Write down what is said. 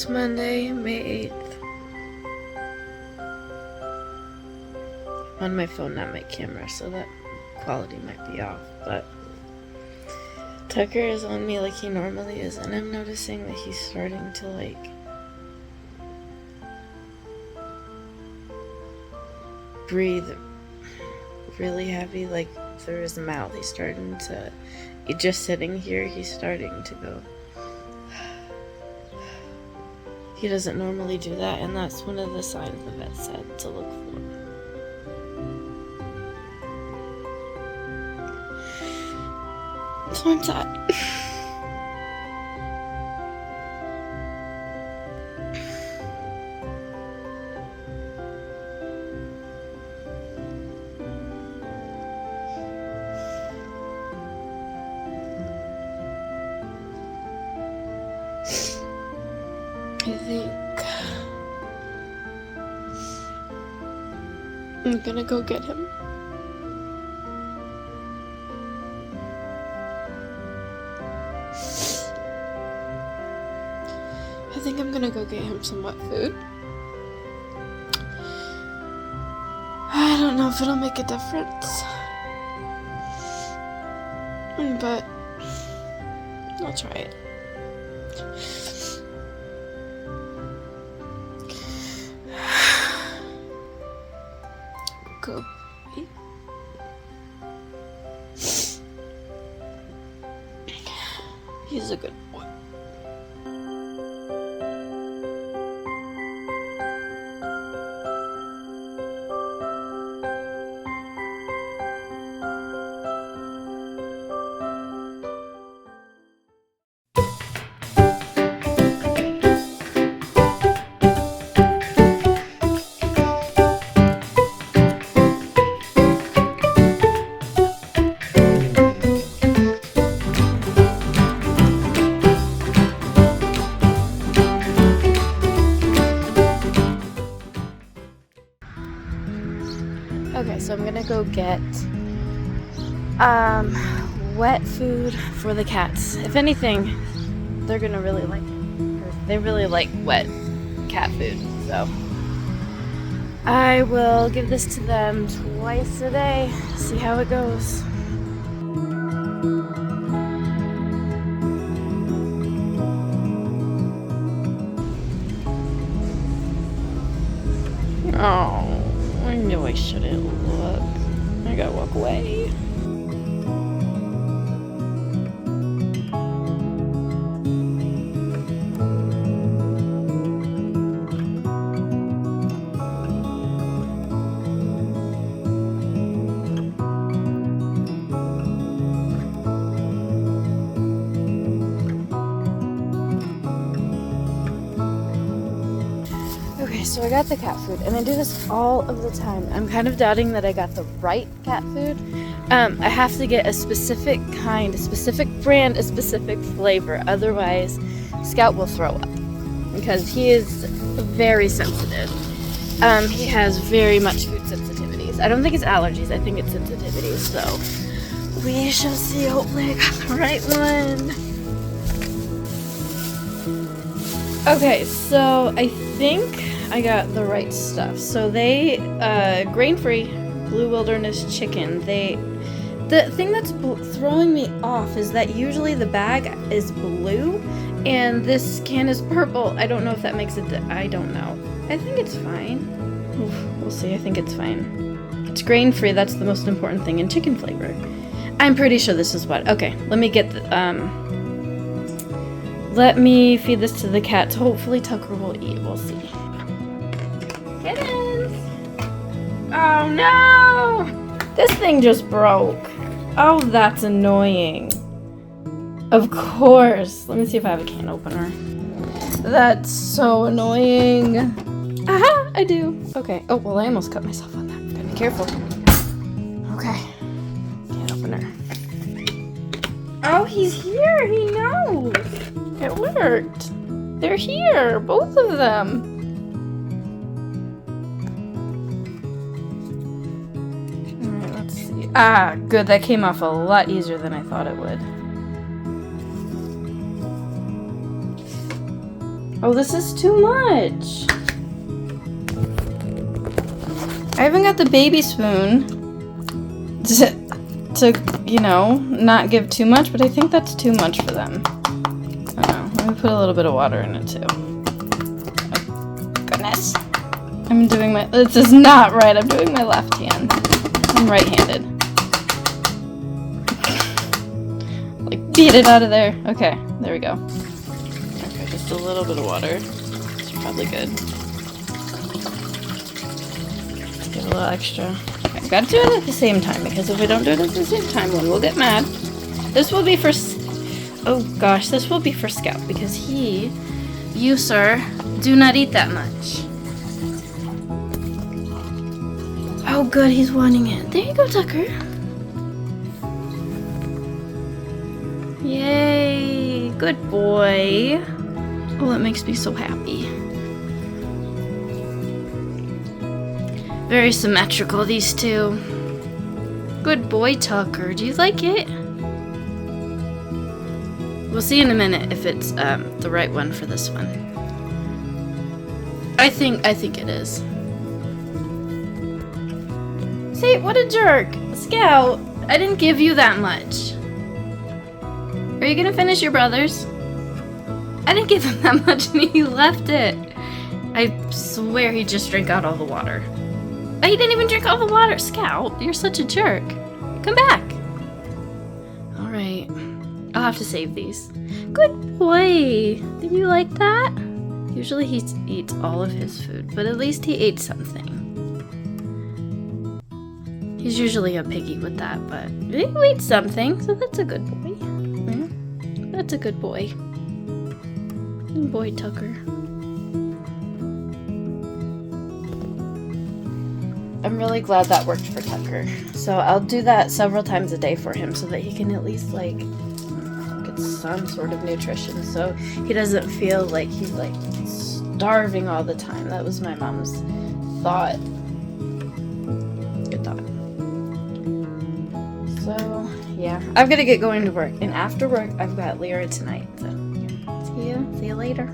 It's Monday, May 8th. I'm on my phone, not my camera, so that quality might be off, but Tucker is on me like he normally is, and I'm noticing that he's starting to breathe really heavy, through his mouth. He's starting to, just sitting here, he's starting to go. He doesn't normally do that, and that's one of the signs the vet said to look for. So I'm sad. I think I'm gonna go get him. I think I'm gonna go get him some wet food. I don't know if it'll make a difference, but I'll try it. Go. He's a good boy. Okay, so I'm gonna go get wet food for the cats. If anything, they're gonna really like it. They really like wet cat food, so I will give this to them twice a day, see how it goes. Oh, I knew I shouldn't look. I gotta walk away. Okay, so I got the cat food, and I do this all of the time. I'm kind of doubting that I got the right cat food. I have to get a specific kind, a specific brand, a specific flavor. Otherwise, Scout will throw up because he is very sensitive. He has very much food sensitivities. I don't think it's allergies. I think it's sensitivities. So we shall see. Hopefully I got the right one. Okay, so I think I got the right stuff. So they, grain-free Blue Wilderness chicken. The thing that's throwing me off is that usually the bag is blue and this can is purple. I don't know if that makes it, I don't know. I think it's fine. Oof, we'll see, I think it's fine. It's grain-free, that's the most important thing, and chicken flavor. I'm pretty sure this is what, okay, let me get the, let me feed this to the cats. Hopefully Tucker will eat, we'll see. Kittens! Oh no! This thing just broke. Oh, that's annoying. Of course. Let me see if I have a can opener. That's so annoying. Aha! I do. Okay. Oh, well, I almost cut myself on that. Gotta be careful. Okay. Can opener. Oh, he's here. He knows. It worked. They're here. Both of them. Ah, good. That came off a lot easier than I thought it would. Oh, this is too much. I haven't got the baby spoon to, you know, not give too much, but I think that's too much for them. I don't know. Let me put a little bit of water in it too. Oh, goodness. I'm doing my, this is not right. I'm doing my left hand. I'm right-handed. Like, beat it out of there. Okay, there we go. Okay, just a little bit of water. It's probably good. Let's give a little extra. Okay, gotta do it at the same time, because if we don't do it at the same time, one will get mad. This will be for, oh gosh, this will be for Scout, because you, sir, do not eat that much. Oh good, he's wanting it. There you go, Tucker. Yay, good boy. Oh, that makes me so happy. Very symmetrical, these two. Good boy, Tucker. Do you like it? We'll see in a minute if it's the right one for this one. I think it is. See, what a jerk. Scout, I didn't give you that much. Are you gonna finish your brother's? I didn't give him that much and he left it. I swear he just drank out all the water. He didn't even drink all the water. Scout, you're such a jerk. Come back. Alright. I'll have to save these. Good boy. Did you like that? Usually he eats all of his food, but at least he ate something. He's usually a piggy with that, but he ate something, so that's a good boy. Yeah, that's a good boy. Good boy, Tucker. I'm really glad that worked for Tucker. So I'll do that several times a day for him so that he can at least, like, get some sort of nutrition so he doesn't feel like he's, like, starving all the time. That was my mom's thought. Good thought. So, yeah. I've got to get going to work. And after work, I've got Lyra tonight. So, see you later.